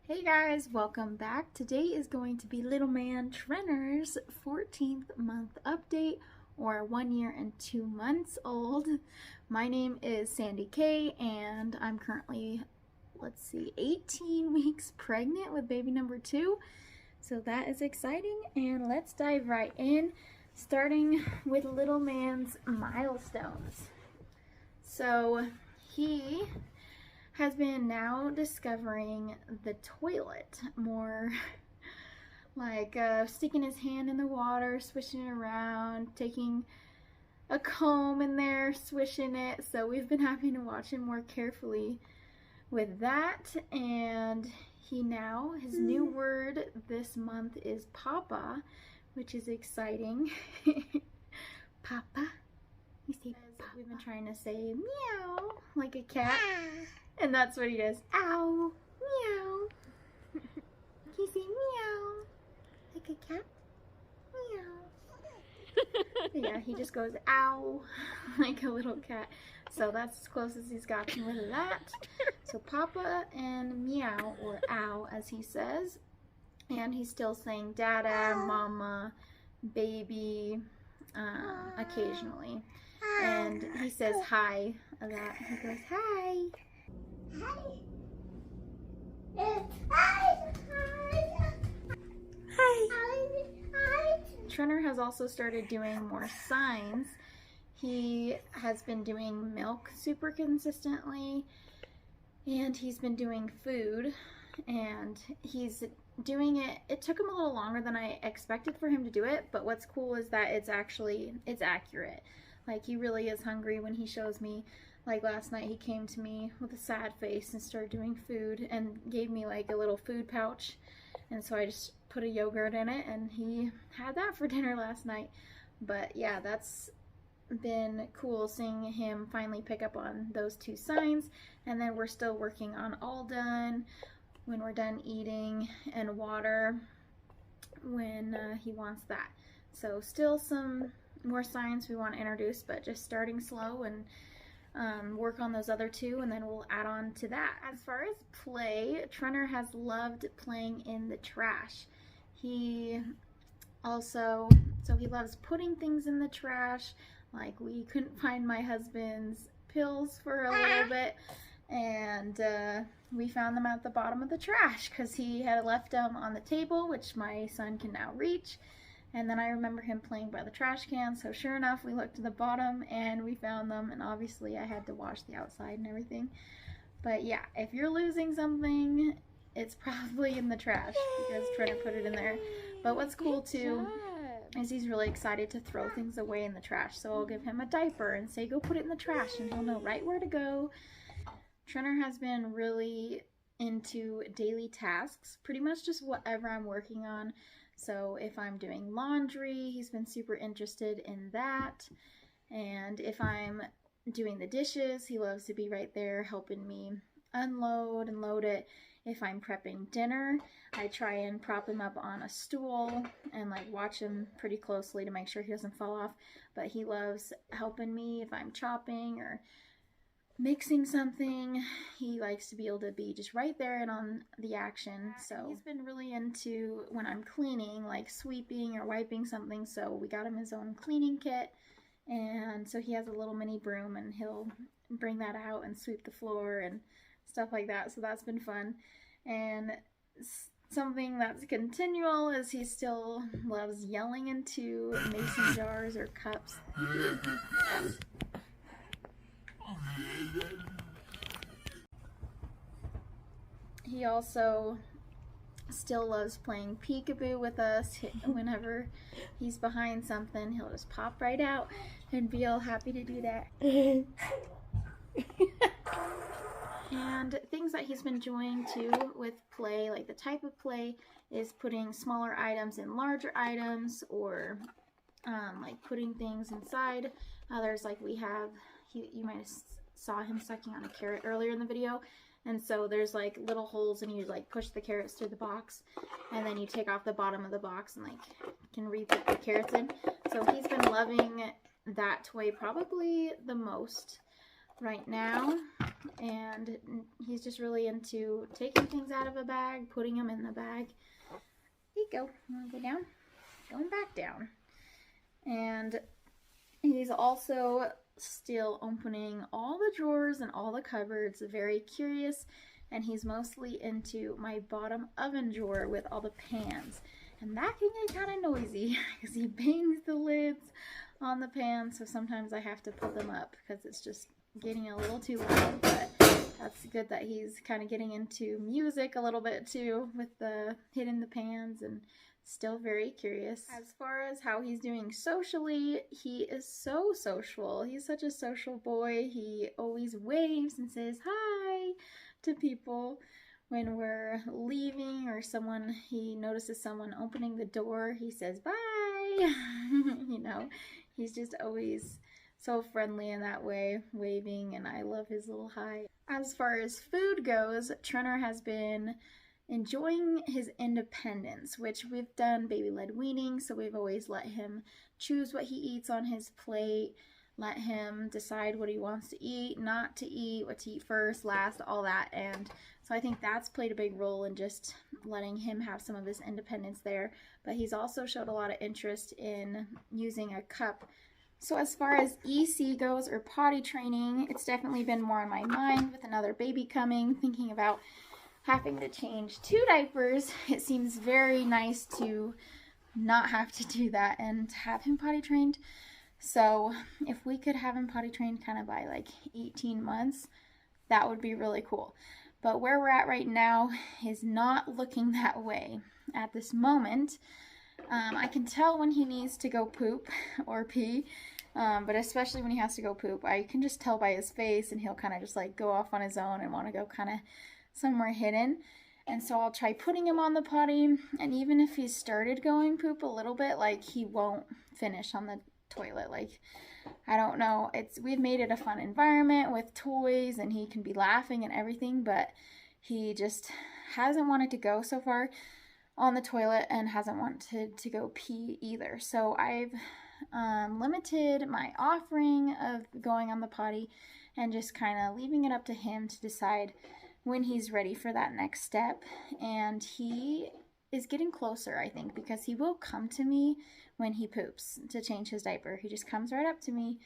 Hey guys, welcome back. Today is going to be little man Trenner's 14th month update, or 1 year and 2 months old. My name is Sandy-Kaye and I'm currently, 18 weeks pregnant with baby number 2. So that is exciting, and let's dive right in, starting with little man's milestones. So he has been now discovering the toilet more, like sticking his hand in the water, swishing it around, taking a comb in there, swishing it. So we've been having to watch him more carefully with that. And his new word this month is Papa, which is exciting. Papa. You say Papa. We've been trying to say meow like a cat. And that's what he does. Ow, meow. He say meow like a cat. Meow. Yeah, he just goes ow like a little cat. So that's as close as he's gotten with that. So Papa and meow, or ow as he says. And he's still saying dada, mama, baby, occasionally. And he says hi a lot. He goes hi. Hi. Trenner has also started doing more signs. He has been doing milk super consistently, and he's been doing food, and he's doing it. It took him a little longer than I expected for him to do it, but what's cool is that it's accurate. Like, he really is hungry when he shows me. Like last night, he came to me with a sad face and started doing food and gave me like a little food pouch. And so I just put a yogurt in it, and he had that for dinner last night. But yeah, that's been cool seeing him finally pick up on those 2 signs. And then we're still working on all done, when we're done eating, and water when he wants that. So still some more signs we want to introduce, but just starting slow and work on those other 2, and then we'll add on to that. As far as play, Trenner has loved playing in the trash. He loves putting things in the trash. Like, we couldn't find my husband's pills for a little bit, and we found them at the bottom of the trash because he had left them on the table, which my son can now reach. And then I remember him playing by the trash can, so sure enough, we looked to the bottom and we found them, and obviously I had to wash the outside and everything. But yeah, if you're losing something, it's probably in the trash because Trenner put it in there. But what's cool too is he's really excited to throw things away in the trash. So I'll give him a diaper and say, go put it in the trash, and he'll know right where to go. Trenner has been really into daily tasks, pretty much just whatever I'm working on. So if I'm doing laundry, he's been super interested in that. And if I'm doing the dishes, he loves to be right there helping me unload and load it. If I'm prepping dinner, I try and prop him up on a stool and like watch him pretty closely to make sure he doesn't fall off. But he loves helping me if I'm chopping or mixing something. He likes to be able to be just right there and on the action. So he's been really into when I'm cleaning, like sweeping or wiping something. So we got him his own cleaning kit, and so he has a little mini broom, and he'll bring that out and sweep the floor and stuff like that. So that's been fun. And something that's continual is he still loves yelling into mason jars or cups. He also still loves playing peekaboo with us. Whenever he's behind something, he'll just pop right out and be all happy to do that. And things that he's been enjoying too with play, like the type of play, is putting smaller items in larger items, or like putting things inside others. Like we have, you might have saw him sucking on a carrot earlier in the video, and so there's like little holes, and you like push the carrots through the box, and then you take off the bottom of the box and like can re-put the carrots in. So he's been loving that toy probably the most right now. and he's just really into taking things out of a bag, putting them in the bag. There you go. You want to go down? Going back down. And he's also still opening all the drawers and all the cupboards, very curious, and he's mostly into my bottom oven drawer with all the pans. And that can get kind of noisy because he bangs the lids on the pans, so sometimes I have to put them up because it's just getting a little too loud. But that's good that he's kind of getting into music a little bit too with the hitting the pans, and still very curious. As far as how he's doing socially, he is so social. He's such a social boy. He always waves and says hi to people when we're leaving, or he notices someone opening the door, he says bye. You know, he's just always so friendly in that way, waving, and I love his little hi. As far as food goes, Trenner has been enjoying his independence, which we've done baby-led weaning, so we've always let him choose what he eats on his plate, let him decide what he wants to eat, not to eat, what to eat first, last, all that. And so I think that's played a big role in just letting him have some of his independence there. But he's also showed a lot of interest in using a cup. So as far as EC goes, or potty training, it's definitely been more on my mind with another baby coming, thinking about having to change 2 diapers. It seems very nice to not have to do that and have him potty trained. So if we could have him potty trained kind of by like 18 months, that would be really cool. But where we're at right now is not looking that way at this moment. I can tell when he needs to go poop or pee, but especially when he has to go poop, I can just tell by his face, and he'll kind of just like go off on his own and want to go kind of somewhere hidden. And so I'll try putting him on the potty, and even if he's started going poop a little bit, like he won't finish on the toilet. Like, I don't know, we've made it a fun environment with toys, and he can be laughing and everything, but he just hasn't wanted to go so far on the toilet and hasn't wanted to go pee either. So I've limited my offering of going on the potty and just kind of leaving it up to him to decide when he's ready for that next step. And he is getting closer, I think, because he will come to me when he poops to change his diaper. He just comes right up to me,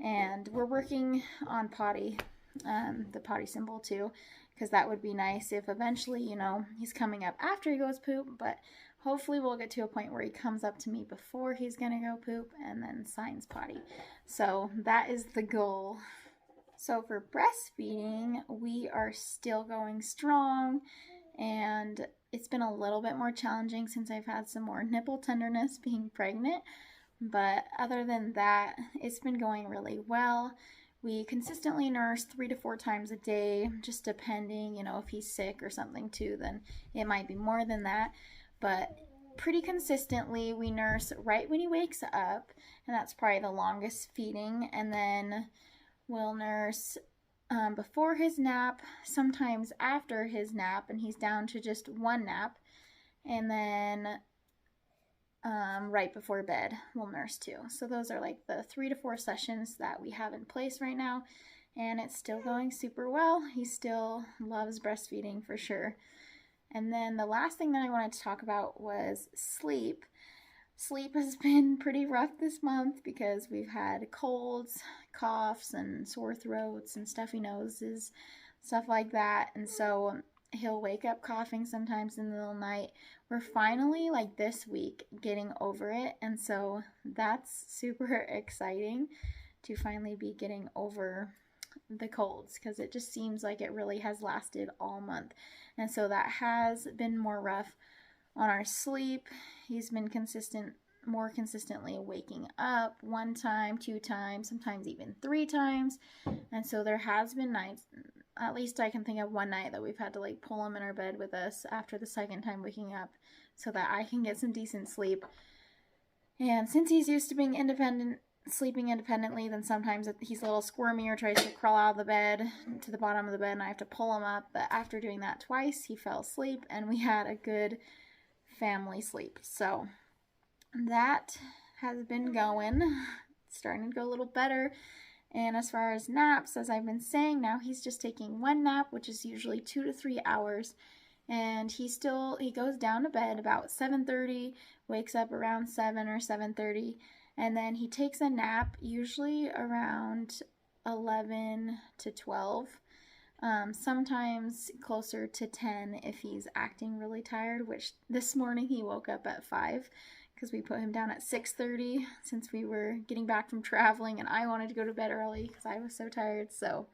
and we're working on potty, the potty symbol too, because that would be nice if eventually, you know, he's coming up after he goes poop, but hopefully we'll get to a point where he comes up to me before he's gonna go poop and then signs potty. So that is the goal. So for breastfeeding, we are still going strong, and it's been a little bit more challenging since I've had some more nipple tenderness being pregnant, but other than that, it's been going really well. We consistently nurse 3 to 4 times a day, just depending, you know, if he's sick or something too, then it might be more than that, but pretty consistently we nurse right when he wakes up, and that's probably the longest feeding, and then we'll nurse before his nap, sometimes after his nap, and he's down to just 1 nap, and then right before bed we'll nurse too. So those are like the 3 to 4 sessions that we have in place right now, and it's still going super well. He still loves breastfeeding for sure. And then the last thing that I wanted to talk about was sleep. Sleep has been pretty rough this month because we've had colds, coughs, and sore throats and stuffy noses, stuff like that. And so he'll wake up coughing sometimes in the middle of the night. We're finally, like this week, getting over it. And so that's super exciting to finally be getting over the colds, because it just seems like it really has lasted all month. And so that has been more rough on our sleep. He's been more consistently waking up 1 time, 2 times, sometimes even 3 times. And so there has been nights, at least I can think of 1 night, that we've had to like pull him in our bed with us after the 2nd time waking up so that I can get some decent sleep. And since he's used to being independent, sleeping independently, then sometimes he's a little squirmy or tries to crawl out of the bed to the bottom of the bed, and I have to pull him up. But after doing that twice, he fell asleep, and we had a good family sleep. So that has been going, starting to go a little better, And as far as naps, as I've been saying, now he's just taking one nap, which is usually 2 to 3 hours. And he goes down to bed about 7:30, wakes up around 7 or 7:30, and then he takes a nap usually around 11 to 12. Sometimes closer to 10 if he's acting really tired, which this morning he woke up at 5 because we put him down at 6:30 since we were getting back from traveling and I wanted to go to bed early because I was so tired. So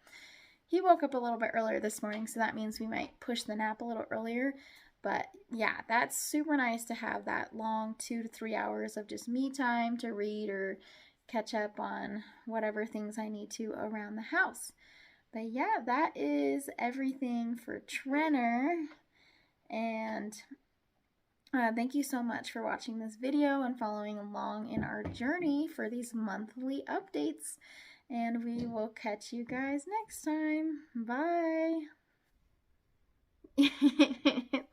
he woke up a little bit earlier this morning, so that means we might push the nap a little earlier. But yeah, that's super nice to have that long 2 to 3 hours of just me time to read or catch up on whatever things I need to around the house. But yeah, that is everything for Trenner. And thank you so much for watching this video and following along in our journey for these monthly updates. And we will catch you guys next time. Bye.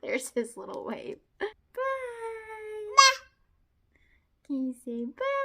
There's his little wave. Bye. Can you say bye?